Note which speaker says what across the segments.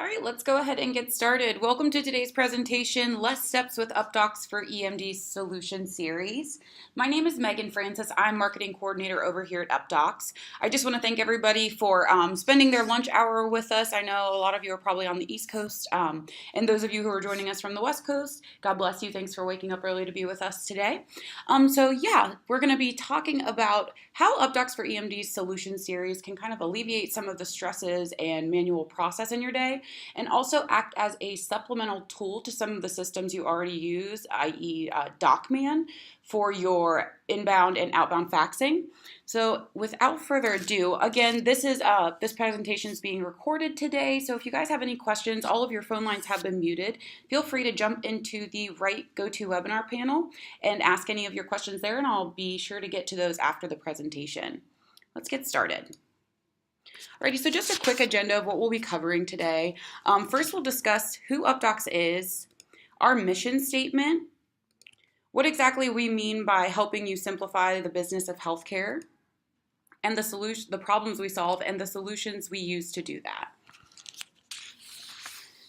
Speaker 1: All right, let's go ahead and get started. Welcome to today's presentation, Less Steps with Updox for eMDs Solution Series. My name is Megan Francis. I'm Marketing Coordinator over here at Updox. I just want to thank everybody for spending their lunch hour with us. I know a lot of you are probably on the East Coast, and those of you who are joining us from the West Coast, God bless you. Thanks for waking up early to be with us today. We're going to be talking about how Updox for eMDs Solution Series can kind of alleviate some of the stresses and manual process in your day, and also act as a supplemental tool to some of the systems you already use, i.e. DocMan, for your inbound and outbound faxing. So without further ado, again, this presentation is being recorded today, so if you guys have any questions, all of your phone lines have been muted. Feel free to jump into the right GoToWebinar panel and ask any of your questions there, and I'll be sure to get to those after the presentation. Let's get started. Alrighty, so just a quick agenda of what we'll be covering today. First, we'll discuss who Updox is, our mission statement, what exactly we mean by helping you simplify the business of healthcare, and the problems we solve and the solutions we use to do that.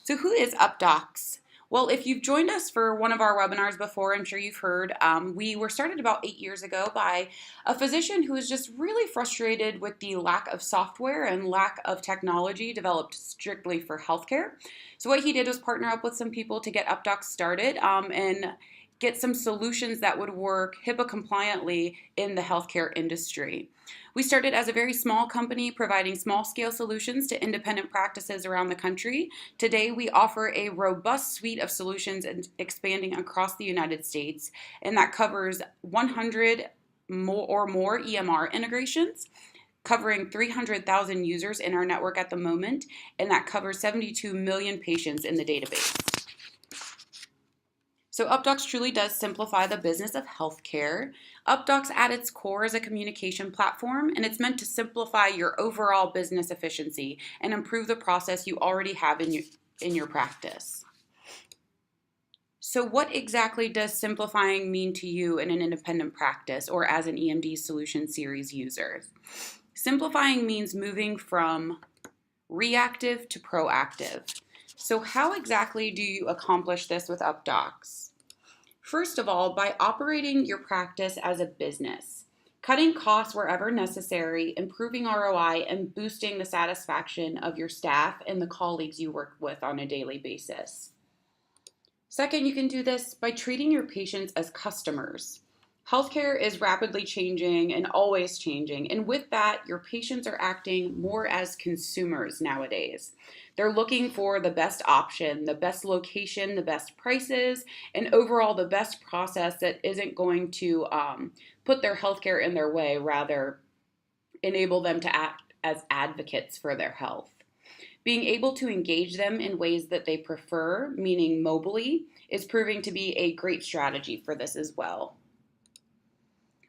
Speaker 1: So who is Updox? Well, if you've joined us for one of our webinars before, I'm sure you've heard, we were started about 8 years ago by a physician who was just really frustrated with the lack of software and lack of technology developed strictly for healthcare. So what he did was partner up with some people to get Updox started and get some solutions that would work HIPAA compliantly in the healthcare industry. We started as a very small company providing small-scale solutions to independent practices around the country. Today, we offer a robust suite of solutions and expanding across the United States, and that covers 100 or more EMR integrations, covering 300,000 users in our network at the moment, and that covers 72 million patients in the database. So Updox truly does simplify the business of healthcare. Updox at its core is a communication platform, and it's meant to simplify your overall business efficiency and improve the process you already have in your practice. So what exactly does simplifying mean to you in an independent practice or as an eMD Solution Series user? Simplifying means moving from reactive to proactive. So how exactly do you accomplish this with Updox? First of all, by operating your practice as a business, cutting costs wherever necessary, improving ROI, and boosting the satisfaction of your staff and the colleagues you work with on a daily basis. Second, you can do this by treating your patients as customers. Healthcare is rapidly changing and always changing, and with that, your patients are acting more as consumers nowadays. They're looking for the best option, the best location, the best prices, and overall the best process that isn't going to put their healthcare in their way, rather enable them to act as advocates for their health. Being able to engage them in ways that they prefer, meaning mobily, is proving to be a great strategy for this as well.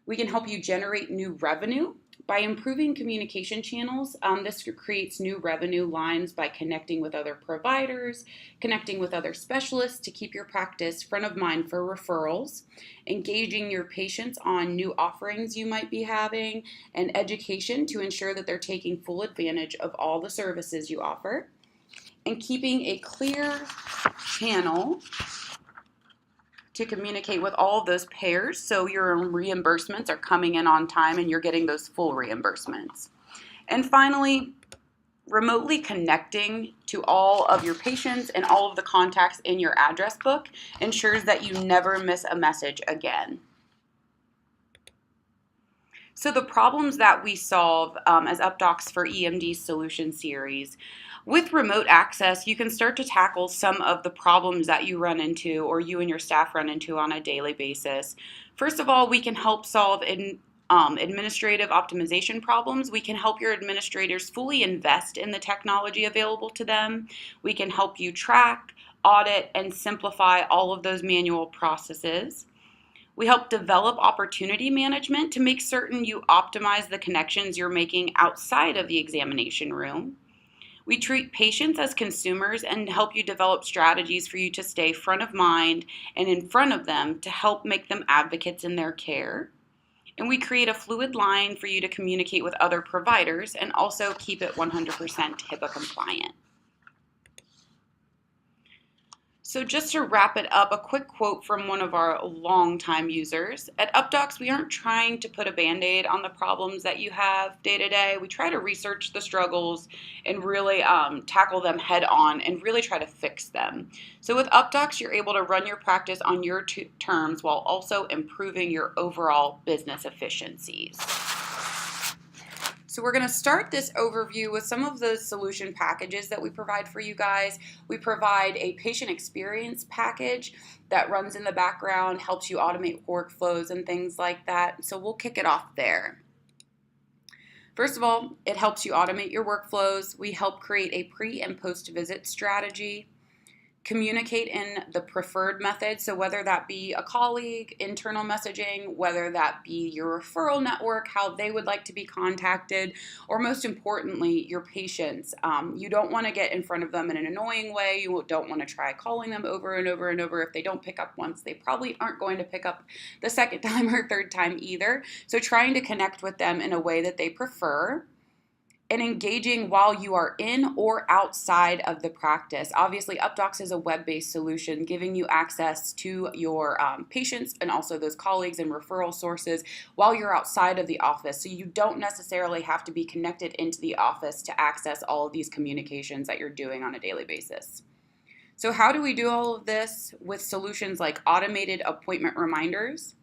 Speaker 1: We can help you generate new revenue by improving communication channels. This creates new revenue lines by connecting with other providers, connecting with other specialists to keep your practice front of mind for referrals, engaging your patients on new offerings you might be having, and education to ensure that they're taking full advantage of all the services you offer, and keeping a clear channel to communicate with all of those payers so your reimbursements are coming in on time and you're getting those full reimbursements. And finally, remotely connecting to all of your patients and all of the contacts in your address book ensures that you never miss a message again. So the problems that we solve as Updox for eMD Solution Series, with remote access, you can start to tackle some of the problems that you run into or you and your staff run into on a daily basis. First of all, we can help solve administrative optimization problems. We can help your administrators fully invest in the technology available to them. We can help you track, audit, and simplify all of those manual processes. We help develop opportunity management to make certain you optimize the connections you're making outside of the examination room. We treat patients as consumers and help you develop strategies for you to stay front of mind and in front of them to help make them advocates in their care. And we create a fluid line for you to communicate with other providers and also keep it 100% HIPAA compliant. So just to wrap it up, a quick quote from one of our longtime users. At Updox, we aren't trying to put a Band-Aid on the problems that you have day to day. We try to research the struggles and really tackle them head on and really try to fix them. So with Updox, you're able to run your practice on your terms while also improving your overall business efficiencies. So we're going to start this overview with some of the solution packages that we provide for you guys. We provide a patient experience package that runs in the background, helps you automate workflows and things like that. So we'll kick it off there. First of all, it helps you automate your workflows. We help create a pre- and post-visit strategy. Communicate in the preferred method, so whether that be a colleague, internal messaging, whether that be your referral network, how they would like to be contacted, or most importantly, your patients. You don't want to get in front of them in an annoying way. You don't want to try calling them over and over and over. If they don't pick up once, they probably aren't going to pick up the second time or third time either. So trying to connect with them in a way that they prefer, and engaging while you are in or outside of the practice. Obviously, Updox is a web-based solution, giving you access to your patients and also those colleagues and referral sources while you're outside of the office. So you don't necessarily have to be connected into the office to access all of these communications that you're doing on a daily basis. So how do we do all of this? With solutions like automated appointment reminders,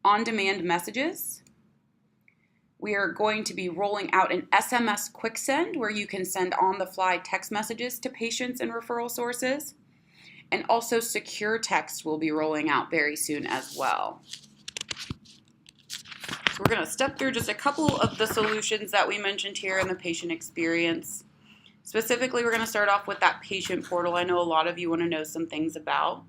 Speaker 1: on-demand messages. We are going to be rolling out an SMS quick send where you can send on-the-fly text messages to patients and referral sources. And also secure text will be rolling out very soon as well. So we're going to step through just a couple of the solutions that we mentioned here in the patient experience. Specifically, we're going to start off with that patient portal. I know a lot of you want to know some things about.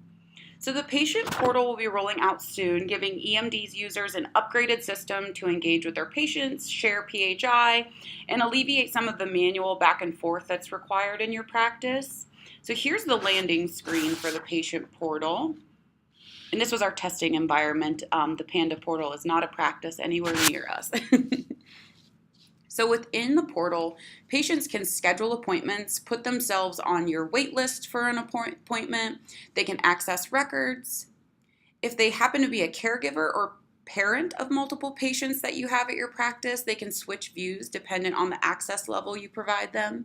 Speaker 1: So the patient portal will be rolling out soon, giving eMDs users an upgraded system to engage with their patients, share PHI, and alleviate some of the manual back and forth that's required in your practice. So here's the landing screen for the patient portal. And this was our testing environment. The Panda portal is not a practice anywhere near us. So within the portal, patients can schedule appointments, put themselves on your wait list for an appointment. They can access records. If they happen to be a caregiver or parent of multiple patients that you have at your practice, they can switch views dependent on the access level you provide them.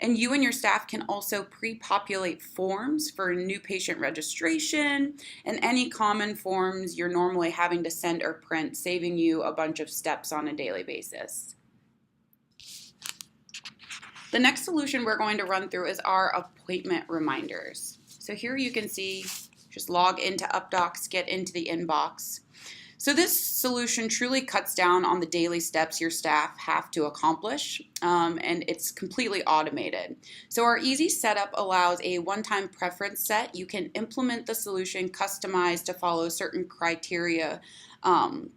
Speaker 1: And you and your staff can also pre-populate forms for new patient registration and any common forms you're normally having to send or print, saving you a bunch of steps on a daily basis. The next solution we're going to run through is our appointment reminders. So here you can see, just log into Updox, get into the inbox. So this solution truly cuts down on the daily steps your staff have to accomplish, and it's completely automated. So our easy setup allows a one-time preference set. You can implement the solution customized to follow certain criteria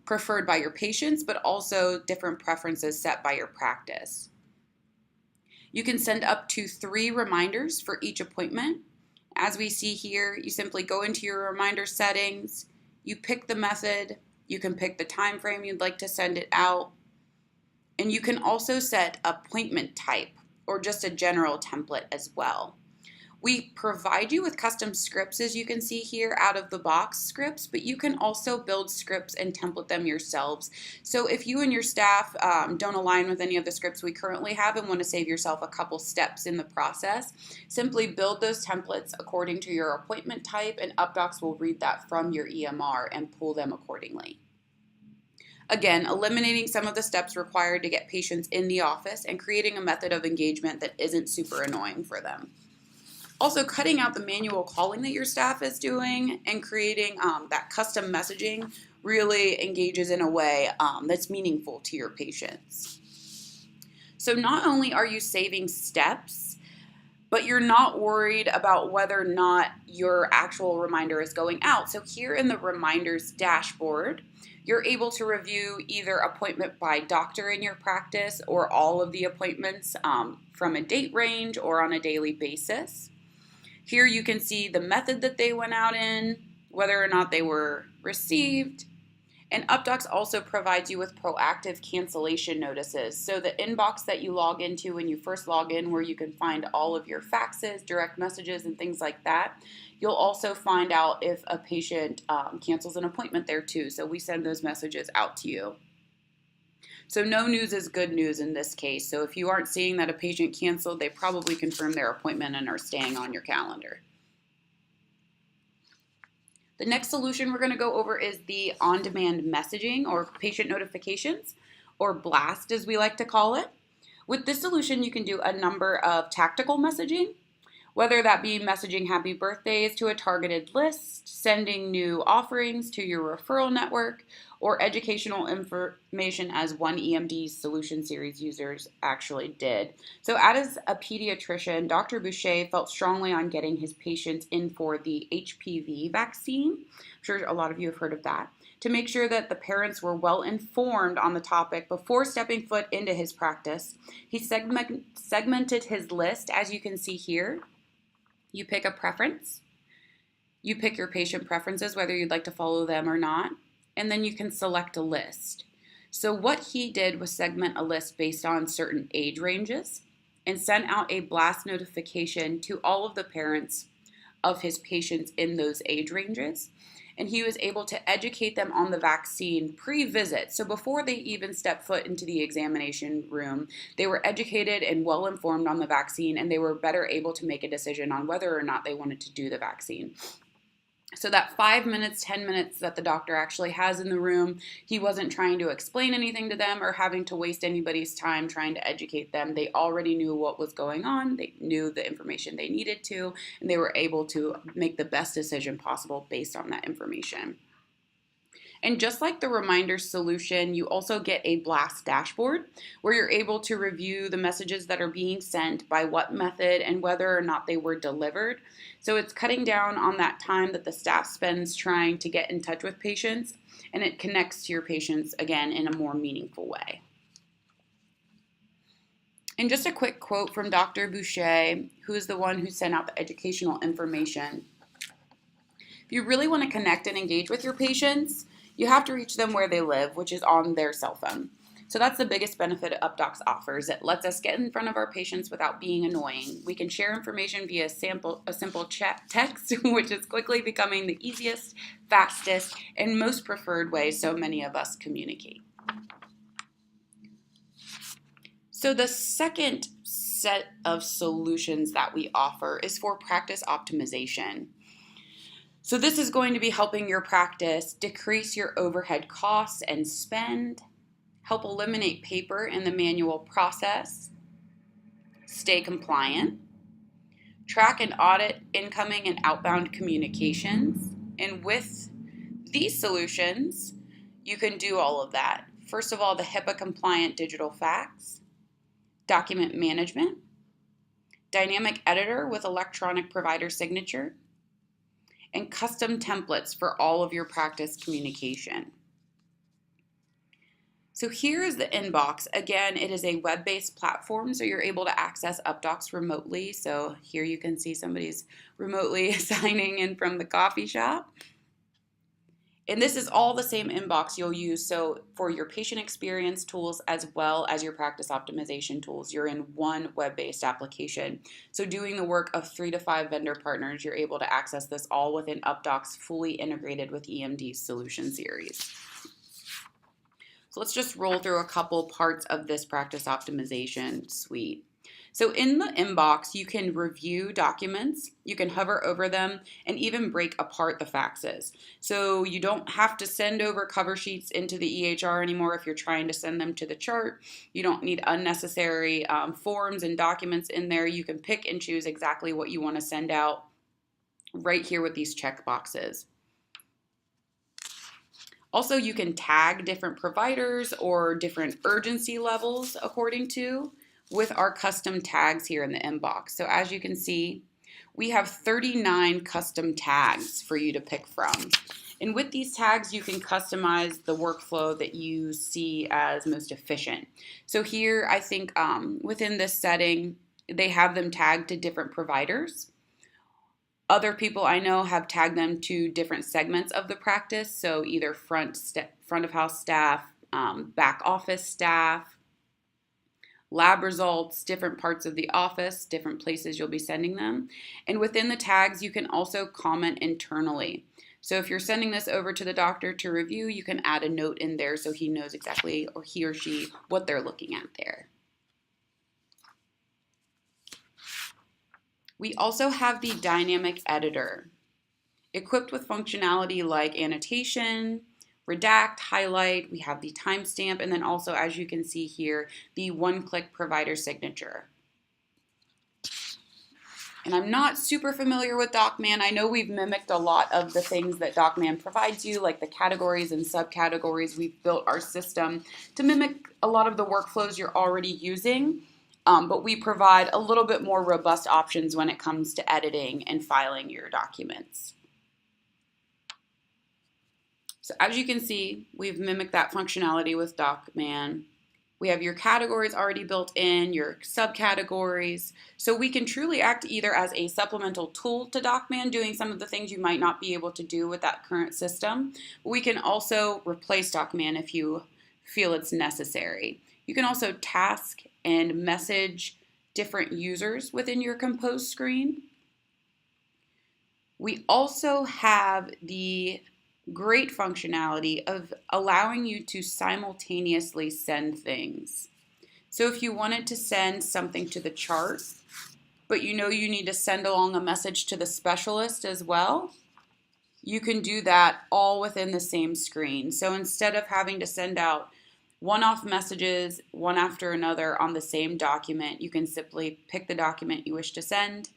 Speaker 1: preferred by your patients, but also different preferences set by your practice. You can send up to 3 reminders for each appointment. As we see here, you simply go into your reminder settings, you pick the method, you can pick the time frame you'd like to send it out, and you can also set appointment type or just a general template as well. We provide you with custom scripts, as you can see here, out of the box scripts, but you can also build scripts and template them yourselves. So if you and your staff don't align with any of the scripts we currently have and want to save yourself a couple steps in the process, simply build those templates according to your appointment type, and Updox will read that from your EMR and pull them accordingly. Again, eliminating some of the steps required to get patients in the office and creating a method of engagement that isn't super annoying for them. Also, cutting out the manual calling that your staff is doing and creating that custom messaging really engages in a way that's meaningful to your patients. So not only are you saving steps, but you're not worried about whether or not your actual reminder is going out. So here in the reminders dashboard, you're able to review either appointment by doctor in your practice or all of the appointments from a date range or on a daily basis. Here you can see the method that they went out in, whether or not they were received, And Updox also provides you with proactive cancellation notices. So the inbox that you log into when you first log in, where you can find all of your faxes, direct messages, and things like that, you'll also find out if a patient cancels an appointment there too. So we send those messages out to you. So no news is good news in this case. So if you aren't seeing that a patient canceled, they probably confirmed their appointment and are staying on your calendar. The next solution we're going to go over is the on-demand messaging, or patient notifications, or BLAST as we like to call it. With this solution, you can do a number of tactical messaging, whether that be messaging happy birthdays to a targeted list, sending new offerings to your referral network, or educational information, as one eMDs solution series users actually did. So as a pediatrician, Dr. Boucher felt strongly on getting his patients in for the HPV vaccine. I'm sure a lot of you have heard of that. To make sure that the parents were well informed on the topic before stepping foot into his practice, he segmented his list, as you can see here. You pick a preference, you pick your patient preferences, whether you'd like to follow them or not, and then you can select a list. So what he did was segment a list based on certain age ranges and sent out a blast notification to all of the parents of his patients in those age ranges. And he was able to educate them on the vaccine pre-visit. So before they even stepped foot into the examination room, they were educated and well informed on the vaccine, and they were better able to make a decision on whether or not they wanted to do the vaccine. So that 5 minutes, 10 minutes that the doctor actually has in the room, he wasn't trying to explain anything to them or having to waste anybody's time trying to educate them. They already knew what was going on. They knew the information they needed to, and they were able to make the best decision possible based on that information. And just like the reminder solution, you also get a blast dashboard where you're able to review the messages that are being sent, by what method, and whether or not they were delivered. So it's cutting down on that time that the staff spends trying to get in touch with patients, and it connects to your patients again in a more meaningful way. And just a quick quote from Dr. Boucher, who is the one who sent out the educational information. If you really want to connect and engage with your patients, you have to reach them where they live, which is on their cell phone. So that's the biggest benefit Updox offers. It lets us get in front of our patients without being annoying. We can share information via a simple chat text, which is quickly becoming the easiest, fastest, and most preferred way so many of us communicate. So the second set of solutions that we offer is for practice optimization. So this is going to be helping your practice decrease your overhead costs and spend, help eliminate paper in the manual process, stay compliant, track and audit incoming and outbound communications. And with these solutions, you can do all of that. First of all, the HIPAA compliant digital fax, document management, dynamic editor with electronic provider signature, and custom templates for all of your practice communication. So here is the inbox. Again, it is a web-based platform, so you're able to access Updox remotely. So here you can see somebody's remotely signing in from the coffee shop. And this is all the same inbox you'll use so for your patient experience tools as well as your practice optimization tools. You're in one web-based application. So doing the work of 3 to 5 vendor partners, you're able to access this all within Updox, fully integrated with eMDs solution series. So let's just roll through a couple parts of this practice optimization suite. So in the inbox, you can review documents, you can hover over them, and even break apart the faxes. So you don't have to send over cover sheets into the EHR anymore if you're trying to send them to the chart. You don't need unnecessary forms and documents in there. You can pick and choose exactly what you want to send out right here with these check boxes. Also, you can tag different providers or different urgency levels according to with our custom tags here in the inbox. So as you can see, we have 39 custom tags for you to pick from. And with these tags, you can customize the workflow that you see as most efficient. So here, I think within this setting, they have them tagged to different providers. Other people I know have tagged them to different segments of the practice, so either front of house staff, back office staff, lab results, different parts of the office, different places you'll be sending them. And within the tags, you can also comment internally. So if you're sending this over to the doctor to review, you can add a note in there so he knows exactly, or he or she, what they're looking at there. We also have the dynamic editor, equipped with functionality like annotation, redact, highlight. We have the timestamp, and then also, as you can see here, the one-click provider signature. And I'm not super familiar with DocMan. I know we've mimicked a lot of the things that DocMan provides you, like the categories and subcategories. We've built our system to mimic a lot of the workflows you're already using, but we provide a little bit more robust options when it comes to editing and filing your documents. So as you can see, we've mimicked that functionality with DocMan. We have your categories already built in, your subcategories. So we can truly act either as a supplemental tool to DocMan, doing some of the things you might not be able to do with that current system. We can also replace DocMan if you feel it's necessary. You can also task and message different users within your compose screen. We also have the great functionality of allowing you to simultaneously send things. So if you wanted to send something to the chart, but you know you need to send along a message to the specialist as well, you can do that all within the same screen. So instead of having to send out one-off messages one after another on the same document, you can simply pick the document you wish to send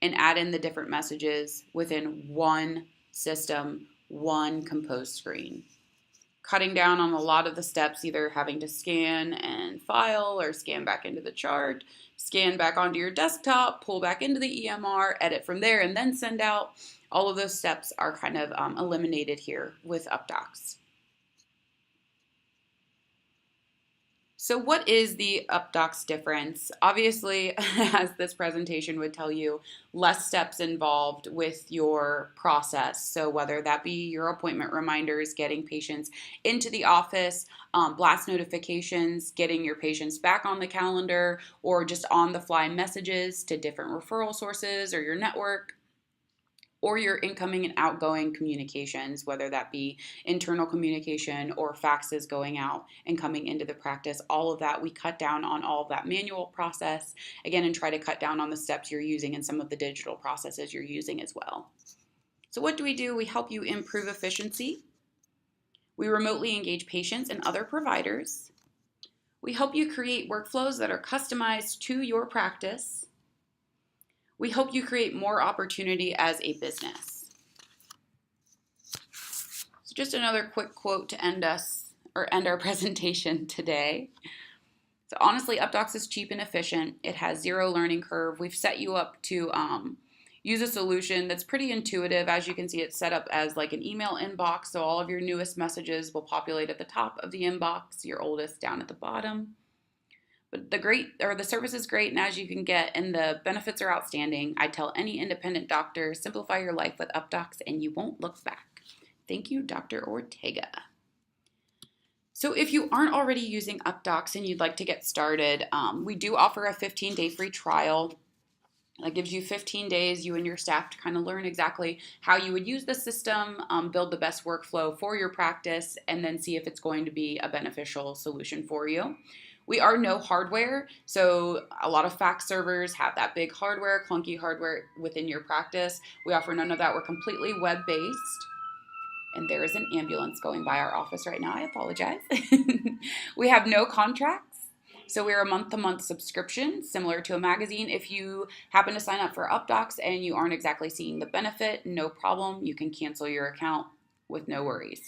Speaker 1: and add in the different messages within one system, one compose screen, cutting down on a lot of the steps, either having to scan and file or scan back into the chart, scan back onto your desktop, pull back into the EMR, edit from there, and then send out. All of those steps are kind of eliminated here with Updox. So what is the Updox difference? Obviously, as this presentation would tell you, less steps involved with your process. So whether that be your appointment reminders, getting patients into the office, blast notifications, getting your patients back on the calendar, or just on-the-fly messages to different referral sources or your network, or your incoming and outgoing communications, whether that be internal communication or faxes going out and coming into the practice. All of that, we cut down on all of that manual process, again, and try to cut down on the steps you're using and some of the digital processes you're using as well. So what do? We help you improve efficiency. We remotely engage patients and other providers. We help you create workflows that are customized to your practice. We hope you create more opportunity as a business. So just another quick quote to end our presentation today. So honestly, Updox is cheap and efficient. It has zero learning curve. We've set you up to use a solution that's pretty intuitive. As you can see, it's set up as like an email inbox. So all of your newest messages will populate at the top of the inbox, your oldest down at the bottom. But the service is great, and as you can get, and the benefits are outstanding. I tell any independent doctor, simplify your life with Updox and you won't look back. Thank you, Dr. Ortega. So if you aren't already using Updox and you'd like to get started, we do offer a 15-day free trial. That gives you 15 days, you and your staff, to kind of learn exactly how you would use the system, build the best workflow for your practice, and then see if it's going to be a beneficial solution for you. We are no hardware, so a lot of fax servers have that big hardware, clunky hardware within your practice. We offer none of that. We're completely web-based. And there is an ambulance going by our office right now. I apologize. We have no contracts, so we're a month-to-month subscription, similar to a magazine. If you happen to sign up for Updox and you aren't exactly seeing the benefit, no problem. You can cancel your account with no worries.